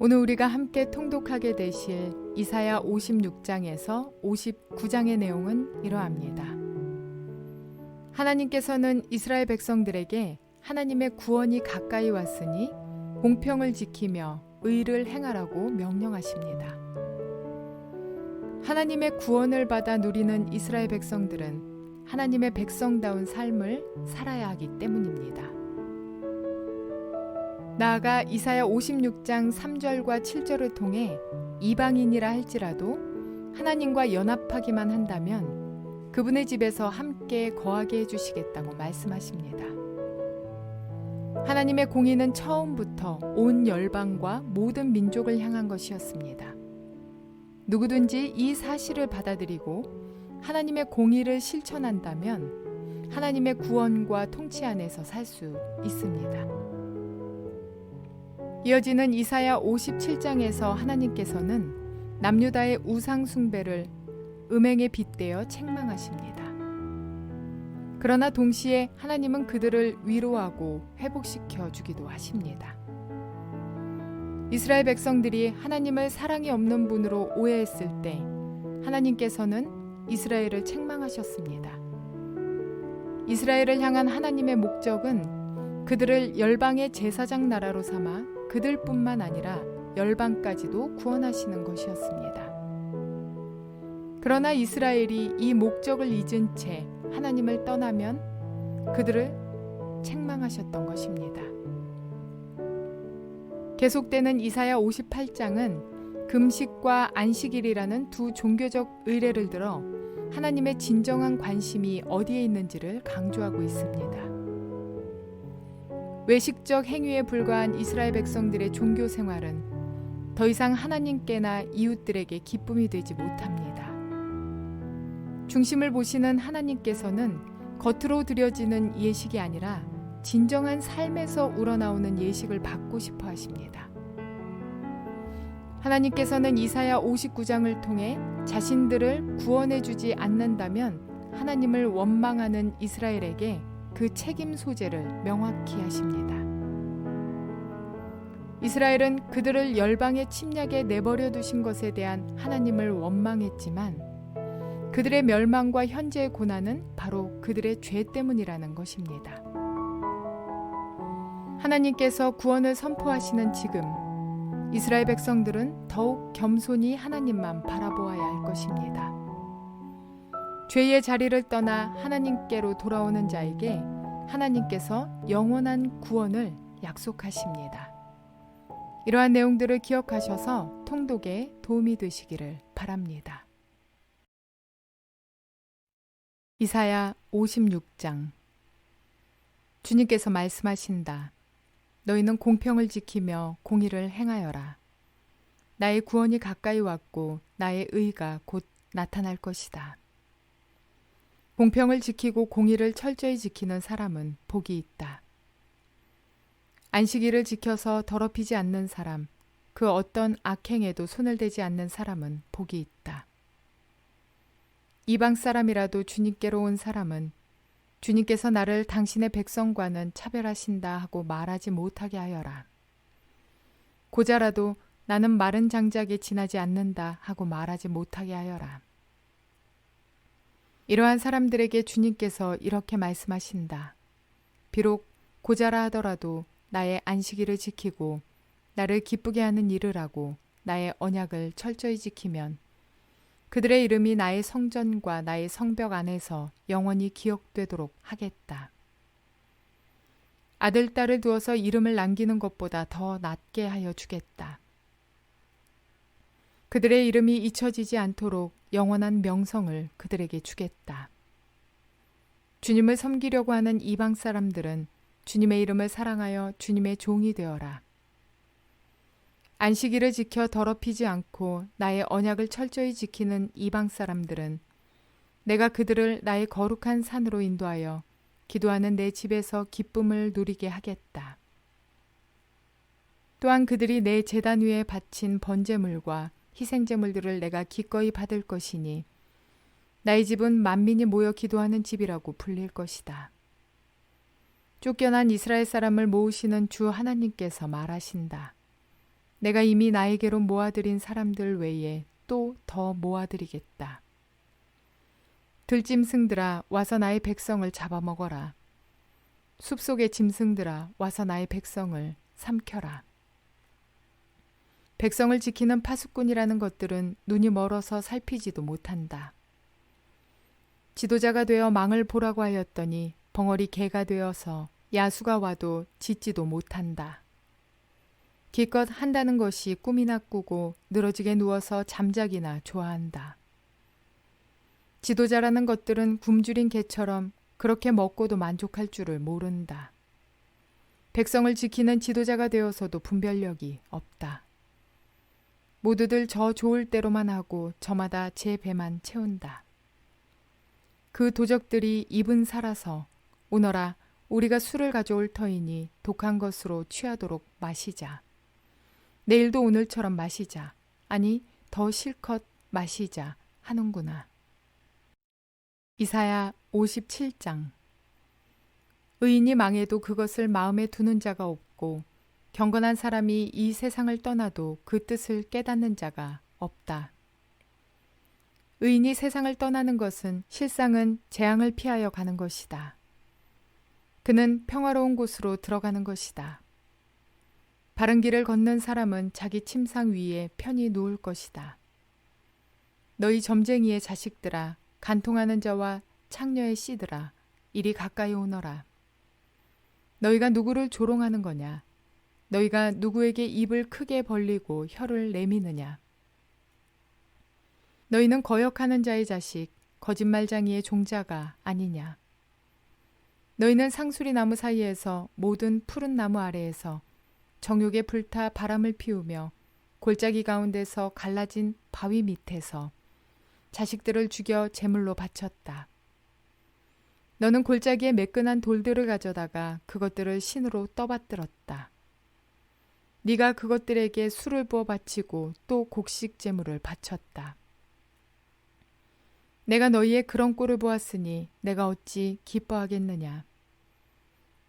오늘 우리가 함께 통독하게 되실 이사야 56장에서 59장의 내용은 이러합니다. 하나님께서는 이스라엘 백성들에게 하나님의 구원이 가까이 왔으니 공평을 지키며 의를 행하라고 명령하십니다. 하나님의 구원을 받아 누리는 이스라엘 백성들은 하나님의 백성다운 삶을 살아야 하기 때문입니다. 나아가 이사야 56장 3절과 7절을 통해 이방인이라 할지라도 하나님과 연합하기만 한다면 그분의 집에서 함께 거하게 해주시겠다고 말씀하십니다. 하나님의 공의는 처음부터 온 열방과 모든 민족을 향한 것이었습니다. 누구든지 이 사실을 받아들이고 하나님의 공의를 실천한다면 하나님의 구원과 통치 안에서 살 수 있습니다. 이어지는 이사야 57장에서 하나님께서는 남유다의 우상 숭배를 음행에 빗대어 책망하십니다. 그러나 동시에 하나님은 그들을 위로하고 회복시켜 주기도 하십니다. 이스라엘 백성들이 하나님을 사랑이 없는 분으로 오해했을 때 하나님께서는 이스라엘을 책망하셨습니다. 이스라엘을 향한 하나님의 목적은 그들을 열방의 제사장 나라로 삼아 그들뿐만 아니라 열방까지도 구원하시는 것이었습니다. 그러나 이스라엘이 이 목적을 잊은 채 하나님을 떠나면 그들을 책망하셨던 것입니다. 계속되는 이사야 58장은 금식과 안식일이라는 두 종교적 의례를 들어 하나님의 진정한 관심이 어디에 있는지를 강조하고 있습니다. 외식적 행위에 불과한 이스라엘 백성들의 종교 생활은 더 이상 하나님께나 이웃들에게 기쁨이 되지 못합니다. 중심을 보시는 하나님께서는 겉으로 드려지는 예식이 아니라 진정한 삶에서 우러나오는 예식을 받고 싶어 하십니다. 하나님께서는 이사야 59장을 통해 자신들을 구원해 주지 않는다면 하나님을 원망하는 이스라엘에게 그 책임 소재를 명확히 하십니다. 이스라엘은 그들을 열방의 침략에 내버려 두신 것에 대한 하나님을 원망했지만 그들의 멸망과 현재의 고난은 바로 그들의 죄 때문이라는 것입니다. 하나님께서 구원을 선포하시는 지금 이스라엘 백성들은 더욱 겸손히 하나님만 바라보아야 할 것입니다. 죄의 자리를 떠나 하나님께로 돌아오는 자에게 하나님께서 영원한 구원을 약속하십니다. 이러한 내용들을 기억하셔서 통독에 도움이 되시기를 바랍니다. 이사야 56장. 주님께서 말씀하신다. 너희는 공평을 지키며 공의를 행하여라. 나의 구원이 가까이 왔고 나의 의가 곧 나타날 것이다. 공평을 지키고 공의를 철저히 지키는 사람은 복이 있다. 안식일을 지켜서 더럽히지 않는 사람, 그 어떤 악행에도 손을 대지 않는 사람은 복이 있다. 이방 사람이라도 주님께로 온 사람은 주님께서 나를 당신의 백성과는 차별하신다 하고 말하지 못하게 하여라. 고자라도 나는 마른 장작에 지나지 않는다 하고 말하지 못하게 하여라. 이러한 사람들에게 주님께서 이렇게 말씀하신다. 비록 고자라 하더라도 나의 안식일을 지키고 나를 기쁘게 하는 일을 하고 나의 언약을 철저히 지키면 그들의 이름이 나의 성전과 나의 성벽 안에서 영원히 기억되도록 하겠다. 아들, 딸을 두어서 이름을 남기는 것보다 더 낫게 하여 주겠다. 그들의 이름이 잊혀지지 않도록 영원한 명성을 그들에게 주겠다. 주님을 섬기려고 하는 이방 사람들은 주님의 이름을 사랑하여 주님의 종이 되어라. 안식일을 지켜 더럽히지 않고 나의 언약을 철저히 지키는 이방 사람들은 내가 그들을 나의 거룩한 산으로 인도하여 기도하는 내 집에서 기쁨을 누리게 하겠다. 또한 그들이 내 제단 위에 바친 번제물과 희생제물들을 내가 기꺼이 받을 것이니 나의 집은 만민이 모여 기도하는 집이라고 불릴 것이다. 쫓겨난 이스라엘 사람을 모으시는 주 하나님께서 말하신다. 내가 이미 나에게로 모아들인 사람들 외에 또 더 모아들이겠다. 들짐승들아 와서 나의 백성을 잡아먹어라. 숲속의 짐승들아 와서 나의 백성을 삼켜라. 백성을 지키는 파수꾼이라는 것들은 눈이 멀어서 살피지도 못한다. 지도자가 되어 망을 보라고 하였더니 벙어리 개가 되어서 야수가 와도 짖지도 못한다. 기껏 한다는 것이 꿈이나 꾸고 늘어지게 누워서 잠자기나 좋아한다. 지도자라는 것들은 굶주린 개처럼 그렇게 먹고도 만족할 줄을 모른다. 백성을 지키는 지도자가 되어서도 분별력이 없다. 모두들 저 좋을 대로만 하고 저마다 제 배만 채운다. 그 도적들이 입은 살아서 오너라 우리가 술을 가져올 터이니 독한 것으로 취하도록 마시자. 내일도 오늘처럼 마시자. 아니 더 실컷 마시자 하는구나. 이사야 57장. 의인이 망해도 그것을 마음에 두는 자가 없고 경건한 사람이 이 세상을 떠나도 그 뜻을 깨닫는 자가 없다. 의인이 세상을 떠나는 것은 실상은 재앙을 피하여 가는 것이다. 그는 평화로운 곳으로 들어가는 것이다. 바른 길을 걷는 사람은 자기 침상 위에 편히 누울 것이다. 너희 점쟁이의 자식들아, 간통하는 자와 창녀의 씨들아, 이리 가까이 오너라. 너희가 누구를 조롱하는 거냐? 너희가 누구에게 입을 크게 벌리고 혀를 내미느냐? 너희는 거역하는 자의 자식, 거짓말쟁이의 종자가 아니냐? 너희는 상수리 나무 사이에서 모든 푸른 나무 아래에서 정욕에 불타 바람을 피우며 골짜기 가운데서 갈라진 바위 밑에서 자식들을 죽여 제물로 바쳤다. 너는 골짜기에 매끈한 돌들을 가져다가 그것들을 신으로 떠받들었다. 네가 그것들에게 술을 부어 바치고 또 곡식 제물을 바쳤다. 내가 너희의 그런 꼴을 보았으니 내가 어찌 기뻐하겠느냐.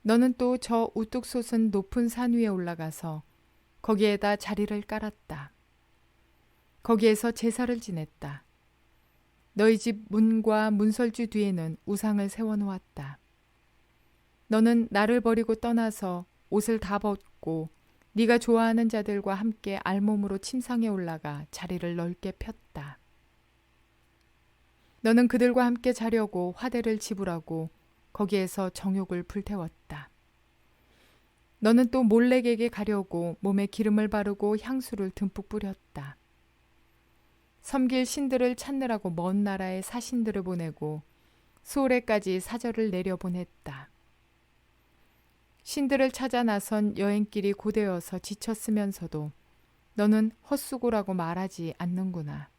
너는 또 저 우뚝 솟은 높은 산 위에 올라가서 거기에다 자리를 깔았다. 거기에서 제사를 지냈다. 너희 집 문과 문설주 뒤에는 우상을 세워놓았다. 너는 나를 버리고 떠나서 옷을 다 벗고 네가 좋아하는 자들과 함께 알몸으로 침상에 올라가 자리를 넓게 폈다. 너는 그들과 함께 자려고 화대를 지불하고 거기에서 정욕을 불태웠다. 너는 또 몰렉에게 가려고 몸에 기름을 바르고 향수를 듬뿍 뿌렸다. 섬길 신들을 찾느라고 먼 나라에 사신들을 보내고 수오레까지 사절을 내려보냈다. 신들을 찾아 나선 여행길이 고되어서 지쳤으면서도 너는 헛수고라고 말하지 않는구나.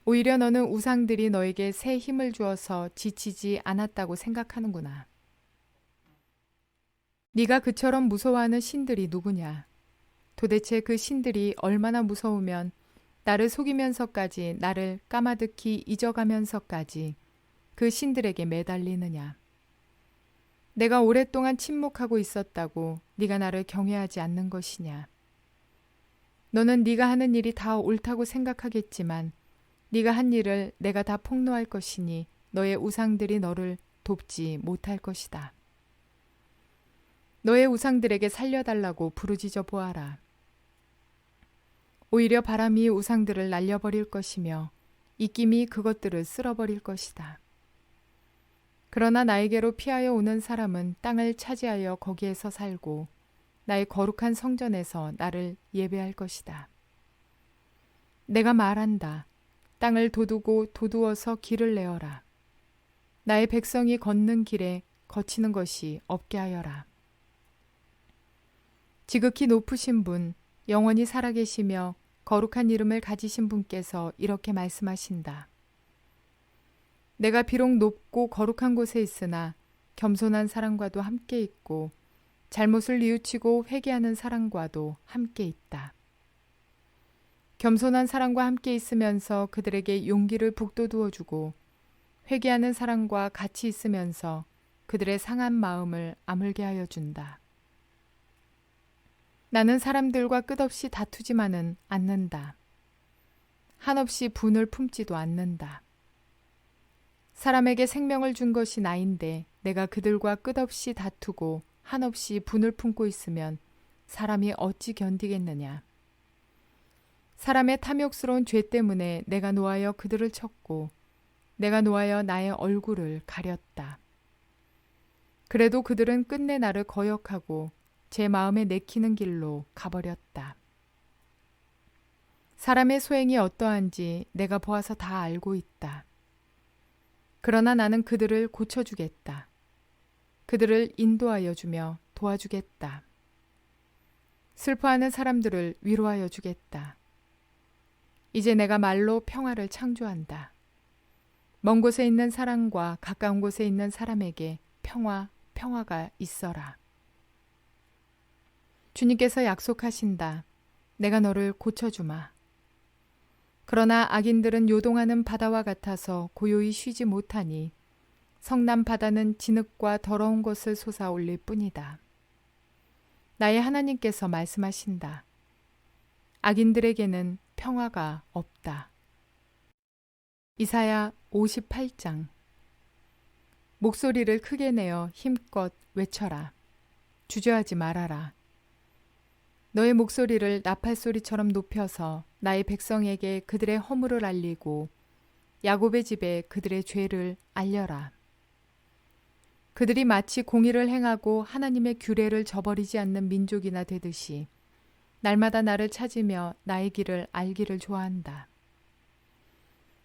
오히려 너는 우상들이 너에게 새 힘을 주어서 지치지 않았다고 생각하는구나. 네가 그처럼 무서워하는 신들이 누구냐? 도대체 그 신들이 얼마나 무서우면 나를 속이면서까지 나를 까마득히 잊어가면서까지 그 신들에게 매달리느냐? 내가 오랫동안 침묵하고 있었다고 네가 나를 경외하지 않는 것이냐? 너는 네가 하는 일이 다 옳다고 생각하겠지만 네가 한 일을 내가 다 폭로할 것이니 너의 우상들이 너를 돕지 못할 것이다. 너의 우상들에게 살려달라고 부르짖어 보아라. 오히려 바람이 우상들을 날려버릴 것이며 입김이 그것들을 쓸어버릴 것이다. 그러나 나에게로 피하여 오는 사람은 땅을 차지하여 거기에서 살고 나의 거룩한 성전에서 나를 예배할 것이다. 내가 말한다. 땅을 도두고 도두어서 길을 내어라. 나의 백성이 걷는 길에 거치는 것이 없게 하여라. 지극히 높으신 분, 영원히 살아계시며 거룩한 이름을 가지신 분께서 이렇게 말씀하신다. 내가 비록 높고 거룩한 곳에 있으나 겸손한 사람과도 함께 있고 잘못을 뉘우치고 회개하는 사람과도 함께 있다. 겸손한 사람과 함께 있으면서 그들에게 용기를 북돋우어 주고 회개하는 사람과 같이 있으면서 그들의 상한 마음을 아물게 하여 준다. 나는 사람들과 끝없이 다투지만은 않는다. 한없이 분을 품지도 않는다. 사람에게 생명을 준 것이 나인데 내가 그들과 끝없이 다투고 한없이 분을 품고 있으면 사람이 어찌 견디겠느냐. 사람의 탐욕스러운 죄 때문에 내가 노하여 그들을 쳤고 내가 노하여 나의 얼굴을 가렸다. 그래도 그들은 끝내 나를 거역하고 제 마음에 내키는 길로 가버렸다. 사람의 소행이 어떠한지 내가 보아서 다 알고 있다. 그러나 나는 그들을 고쳐주겠다. 그들을 인도하여 주며 도와주겠다. 슬퍼하는 사람들을 위로하여 주겠다. 이제 내가 말로 평화를 창조한다. 먼 곳에 있는 사람과 가까운 곳에 있는 사람에게 평화가 있어라. 주님께서 약속하신다. 내가 너를 고쳐주마. 그러나 악인들은 요동하는 바다와 같아서 고요히 쉬지 못하니 성난 바다는 진흙과 더러운 것을 솟아올릴 뿐이다. 나의 하나님께서 말씀하신다. 악인들에게는 평화가 없다. 이사야 58장. 목소리를 크게 내어 힘껏 외쳐라. 주저하지 말아라. 너의 목소리를 나팔소리처럼 높여서 나의 백성에게 그들의 허물을 알리고 야곱의 집에 그들의 죄를 알려라. 그들이 마치 공의를 행하고 하나님의 규례를 저버리지 않는 민족이나 되듯이 날마다 나를 찾으며 나의 길을 알기를 좋아한다.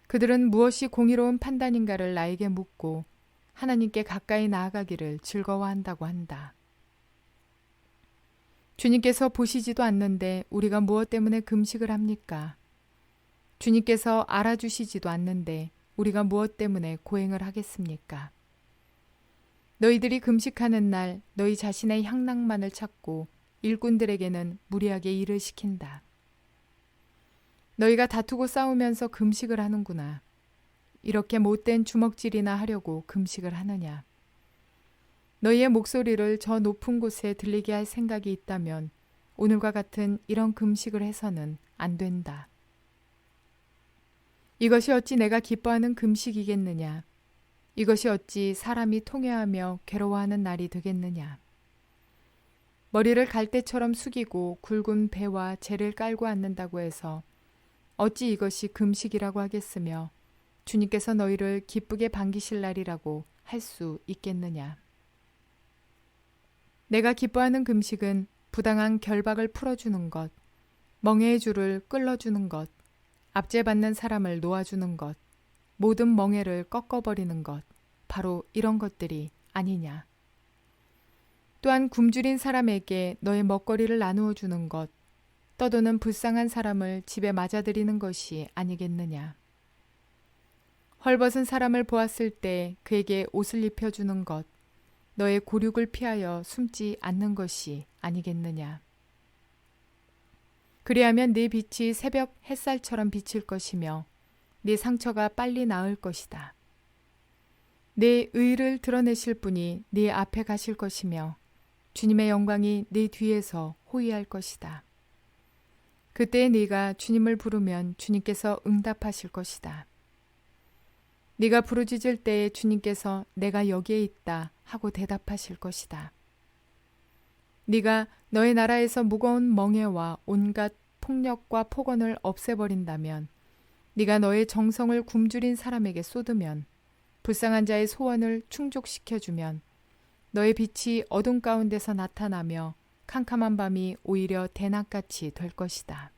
그들은 무엇이 공의로운 판단인가를 나에게 묻고 하나님께 가까이 나아가기를 즐거워한다고 한다. 주님께서 보시지도 않는데 우리가 무엇 때문에 금식을 합니까? 주님께서 알아주시지도 않는데 우리가 무엇 때문에 고행을 하겠습니까? 너희들이 금식하는 날 너희 자신의 향락만을 찾고 일꾼들에게는 무리하게 일을 시킨다. 너희가 다투고 싸우면서 금식을 하는구나. 이렇게 못된 주먹질이나 하려고 금식을 하느냐. 너희의 목소리를 저 높은 곳에 들리게 할 생각이 있다면 오늘과 같은 이런 금식을 해서는 안 된다. 이것이 어찌 내가 기뻐하는 금식이겠느냐. 이것이 어찌 사람이 통회하며 괴로워하는 날이 되겠느냐. 머리를 갈대처럼 숙이고 굵은 배와 재를 깔고 앉는다고 해서 어찌 이것이 금식이라고 하겠으며 주님께서 너희를 기쁘게 반기실 날이라고 할 수 있겠느냐. 내가 기뻐하는 금식은 부당한 결박을 풀어주는 것, 멍해의 줄을 끌어주는 것, 압제받는 사람을 놓아주는 것, 모든 멍해를 꺾어버리는 것, 바로 이런 것들이 아니냐. 또한 굶주린 사람에게 너의 먹거리를 나누어 주는 것, 떠도는 불쌍한 사람을 집에 맞아들이는 것이 아니겠느냐. 헐벗은 사람을 보았을 때 그에게 옷을 입혀주는 것, 너의 곤욕을 피하여 숨지 않는 것이 아니겠느냐. 그리하면 네 빛이 새벽 햇살처럼 비칠 것이며 네 상처가 빨리 나을 것이다. 네 의를 드러내실 분이 네 앞에 가실 것이며 주님의 영광이 네 뒤에서 호위할 것이다. 그때 네가 주님을 부르면 주님께서 응답하실 것이다. 네가 부르짖을 때에 주님께서 내가 여기에 있다 하고 대답하실 것이다. 네가 너의 나라에서 무거운 멍에와 온갖 폭력과 폭언을 없애버린다면, 네가 너의 정성을 굶주린 사람에게 쏟으면, 불쌍한 자의 소원을 충족시켜주면 너의 빛이 어둠 가운데서 나타나며 캄캄한 밤이 오히려 대낮같이 될 것이다.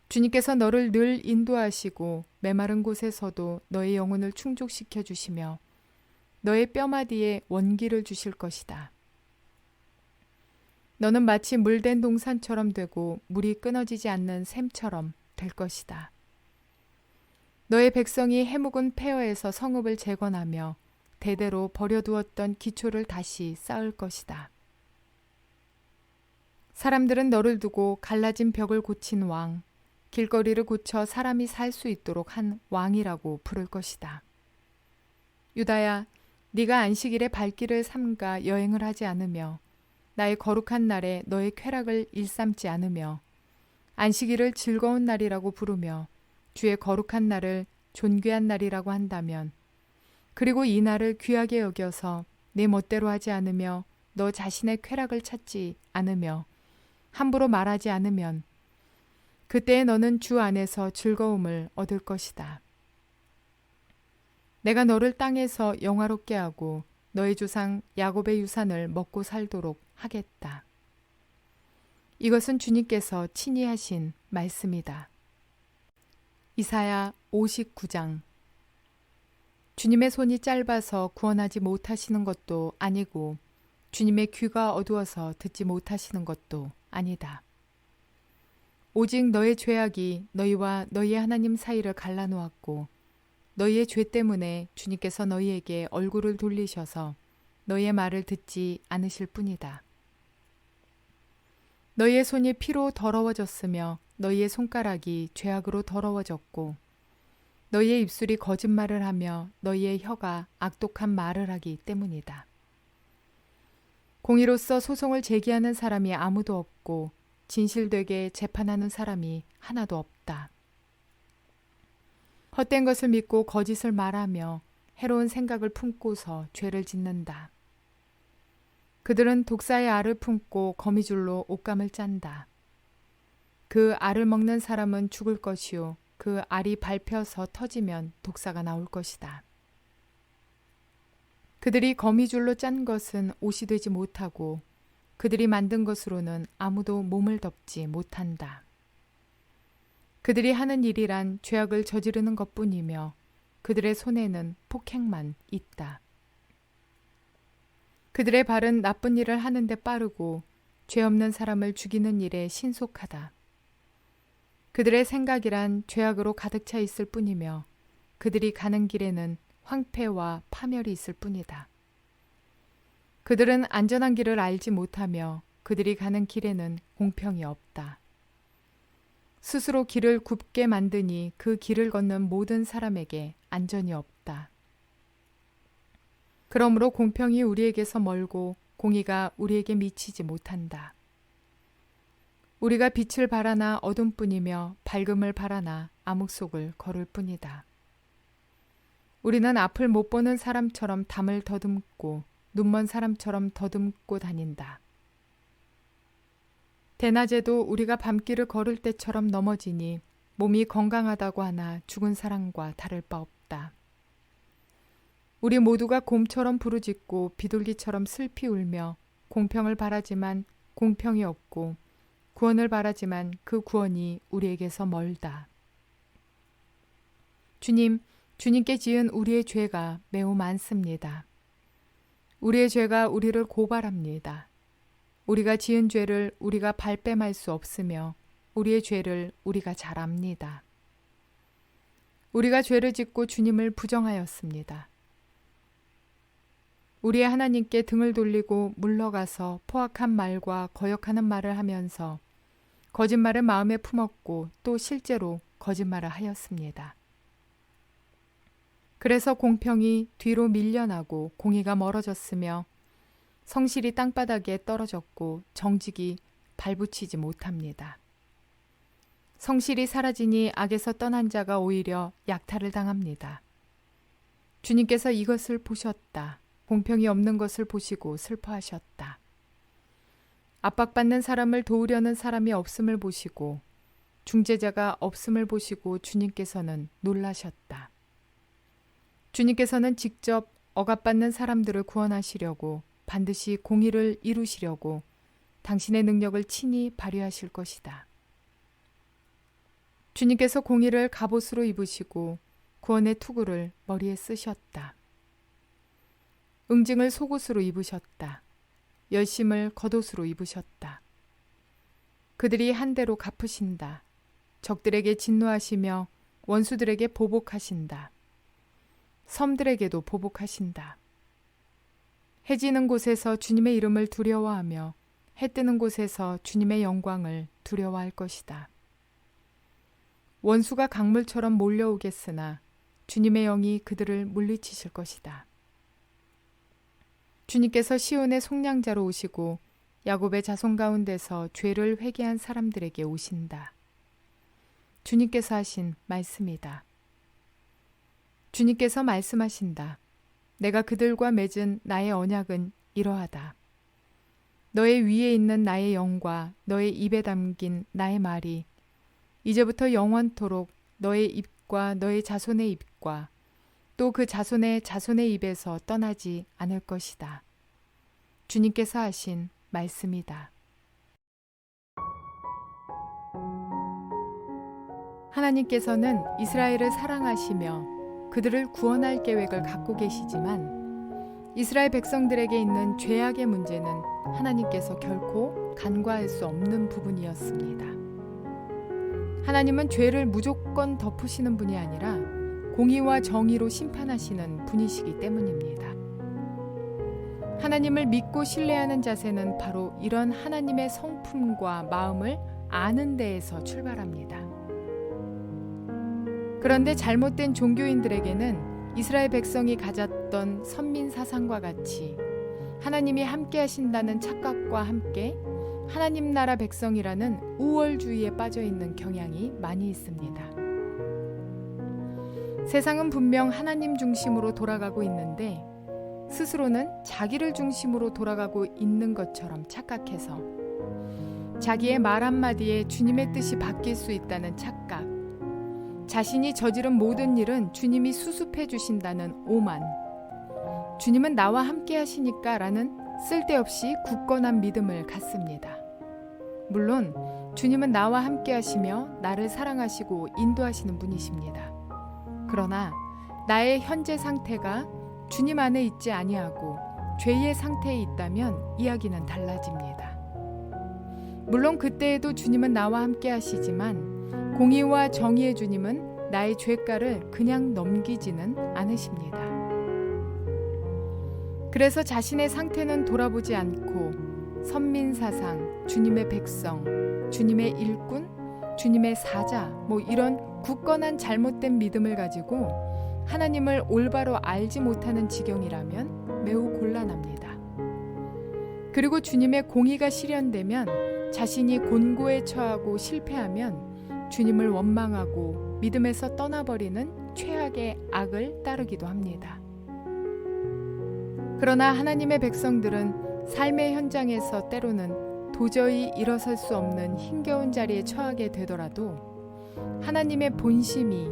주님께서 너를 늘 인도하시고 메마른 곳에서도 너의 영혼을 충족시켜 주시며 너의 뼈마디에 원기를 주실 것이다. 너는 마치 물된 동산처럼 되고 물이 끊어지지 않는 샘처럼 될 것이다. 너의 백성이 해묵은 폐허에서 성읍을 재건하며 대대로 버려두었던 기초를 다시 쌓을 것이다. 사람들은 너를 두고 갈라진 벽을 고친 왕, 길거리를 고쳐 사람이 살 수 있도록 한 왕이라고 부를 것이다. 유다야, 네가 안식일에 발길을 삼가 여행을 하지 않으며 나의 거룩한 날에 너의 쾌락을 일삼지 않으며 안식일을 즐거운 날이라고 부르며 주의 거룩한 날을 존귀한 날이라고 한다면, 그리고 이 날을 귀하게 여겨서 내 멋대로 하지 않으며 너 자신의 쾌락을 찾지 않으며 함부로 말하지 않으면 그때에 너는 주 안에서 즐거움을 얻을 것이다. 내가 너를 땅에서 영화롭게 하고 너의 조상 야곱의 유산을 먹고 살도록 하겠다. 이것은 주님께서 친히 하신 말씀이다. 이사야 59장. 주님의 손이 짧아서 구원하지 못하시는 것도 아니고 주님의 귀가 어두워서 듣지 못하시는 것도 아니다. 오직 너의 죄악이 너희와 너희의 하나님 사이를 갈라놓았고 너희의 죄 때문에 주님께서 너희에게 얼굴을 돌리셔서 너희의 말을 듣지 않으실 뿐이다. 너희의 손이 피로 더러워졌으며 너희의 손가락이 죄악으로 더러워졌고 너희의 입술이 거짓말을 하며 너희의 혀가 악독한 말을 하기 때문이다. 공의로서 소송을 제기하는 사람이 아무도 없고 진실되게 재판하는 사람이 하나도 없다. 헛된 것을 믿고 거짓을 말하며 해로운 생각을 품고서 죄를 짓는다. 그들은 독사의 알을 품고 거미줄로 옷감을 짠다. 그 알을 먹는 사람은 죽을 것이요 그 알이 밟혀서 터지면 독사가 나올 것이다. 그들이 거미줄로 짠 것은 옷이 되지 못하고 그들이 만든 것으로는 아무도 몸을 덮지 못한다. 그들이 하는 일이란 죄악을 저지르는 것뿐이며 그들의 손에는 폭행만 있다. 그들의 발은 나쁜 일을 하는데 빠르고 죄 없는 사람을 죽이는 일에 신속하다. 그들의 생각이란 죄악으로 가득 차 있을 뿐이며 그들이 가는 길에는 황폐와 파멸이 있을 뿐이다. 그들은 안전한 길을 알지 못하며 그들이 가는 길에는 공평이 없다. 스스로 길을 굽게 만드니 그 길을 걷는 모든 사람에게 안전이 없다. 그러므로 공평이 우리에게서 멀고 공의가 우리에게 미치지 못한다. 우리가 빛을 바라나 어둠뿐이며 밝음을 바라나 암흑 속을 걸을 뿐이다. 우리는 앞을 못 보는 사람처럼 담을 더듬고 눈먼 사람처럼 더듬고 다닌다. 대낮에도 우리가 밤길을 걸을 때처럼 넘어지니 몸이 건강하다고 하나 죽은 사람과 다를 바 없다. 우리 모두가 곰처럼 부르짖고 비둘기처럼 슬피 울며 공평을 바라지만 공평이 없고 구원을 바라지만 그 구원이 우리에게서 멀다. 주님께 지은 우리의 죄가 매우 많습니다. 우리의 죄가 우리를 고발합니다. 우리가 지은 죄를 우리가 발뺌할 수 없으며 우리의 죄를 우리가 잘 압니다. 우리가 죄를 짓고 주님을 부정하였습니다. 우리의 하나님께 등을 돌리고 물러가서 포악한 말과 거역하는 말을 하면서 거짓말을 마음에 품었고 또 실제로 거짓말을 하였습니다. 그래서 공평이 뒤로 밀려나고 공의가 멀어졌으며 성실이 땅바닥에 떨어졌고 정직이 발붙이지 못합니다. 성실이 사라지니 악에서 떠난 자가 오히려 약탈을 당합니다. 주님께서 이것을 보셨다. 공평이 없는 것을 보시고 슬퍼하셨다. 압박받는 사람을 도우려는 사람이 없음을 보시고 중재자가 없음을 보시고 주님께서는 놀라셨다. 주님께서는 직접 억압받는 사람들을 구원하시려고 반드시 공의를 이루시려고 당신의 능력을 친히 발휘하실 것이다. 주님께서 공의를 갑옷으로 입으시고 구원의 투구를 머리에 쓰셨다. 응징을 속옷으로 입으셨다. 열심을 겉옷으로 입으셨다. 그들이 한 대로 갚으신다. 적들에게 진노하시며 원수들에게 보복하신다. 섬들에게도 보복하신다. 해 지는 곳에서 주님의 이름을 두려워하며 해 뜨는 곳에서 주님의 영광을 두려워할 것이다. 원수가 강물처럼 몰려오겠으나 주님의 영이 그들을 물리치실 것이다. 주님께서 시온의 속량자로 오시고 야곱의 자손 가운데서 죄를 회개한 사람들에게 오신다. 주님께서 하신 말씀이다. 주님께서 말씀하신다. 내가 그들과 맺은 나의 언약은 이러하다. 너의 위에 있는 나의 영과 너의 입에 담긴 나의 말이 이제부터 영원토록 너의 입과 너의 자손의 입과 또 그 자손의 자손의 입에서 떠나지 않을 것이다. 주님께서 하신 말씀이다. 하나님께서는 이스라엘을 사랑하시며 그들을 구원할 계획을 갖고 계시지만 이스라엘 백성들에게 있는 죄악의 문제는 하나님께서 결코 간과할 수 없는 부분이었습니다. 하나님은 죄를 무조건 덮으시는 분이 아니라 공의와 정의로 심판하시는 분이시기 때문입니다. 하나님을 믿고 신뢰하는 자세는 바로 이런 하나님의 성품과 마음을 아는 데에서 출발합니다. 그런데 잘못된 종교인들에게는 이스라엘 백성이 가졌던 선민 사상과 같이 하나님이 함께 하신다는 착각과 함께 하나님 나라 백성이라는 우월주의에 빠져 있는 경향이 많이 있습니다. 세상은 분명 하나님 중심으로 돌아가고 있는데 스스로는 자기를 중심으로 돌아가고 있는 것처럼 착각해서 자기의 말 한마디에 주님의 뜻이 바뀔 수 있다는 착각, 자신이 저지른 모든 일은 주님이 수습해 주신다는 오만, 주님은 나와 함께 하시니까 라는 쓸데없이 굳건한 믿음을 갖습니다. 물론 주님은 나와 함께 하시며 나를 사랑하시고 인도하시는 분이십니다. 그러나 나의 현재 상태가 주님 안에 있지 아니하고 죄의 상태에 있다면 이야기는 달라집니다. 물론 그때에도 주님은 나와 함께 하시지만 공의와 정의의 주님은 나의 죄가를 그냥 넘기지는 않으십니다. 그래서 자신의 상태는 돌아보지 않고 선민사상, 주님의 백성, 주님의 일꾼, 주님의 사자 이런 굳건한 잘못된 믿음을 가지고 하나님을 올바로 알지 못하는 지경이라면 매우 곤란합니다. 그리고 주님의 공의가 실현되면 자신이 곤고에 처하고 실패하면 주님을 원망하고 믿음에서 떠나버리는 최악의 악을 따르기도 합니다. 그러나 하나님의 백성들은 삶의 현장에서 때로는 도저히 일어설 수 없는 힘겨운 자리에 처하게 되더라도 하나님의 본심이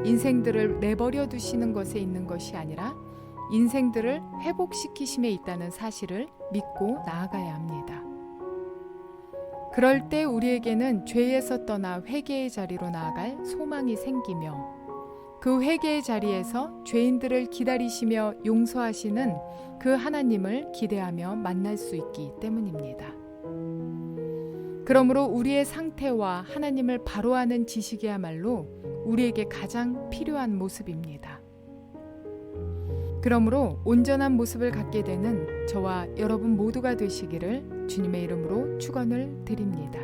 인생들을 내버려 두시는 것에 있는 것이 아니라 인생들을 회복시키심에 있다는 사실을 믿고 나아가야 합니다. 그럴 때 우리에게는 죄에서 떠나 회개의 자리로 나아갈 소망이 생기며 그 회개의 자리에서 죄인들을 기다리시며 용서하시는 그 하나님을 기대하며 만날 수 있기 때문입니다. 그러므로 우리의 상태와 하나님을 바로 아는 지식이야말로 우리에게 가장 필요한 모습입니다. 그러므로 온전한 모습을 갖게 되는 저와 여러분 모두가 되시기를 주님의 이름으로 축원을 드립니다.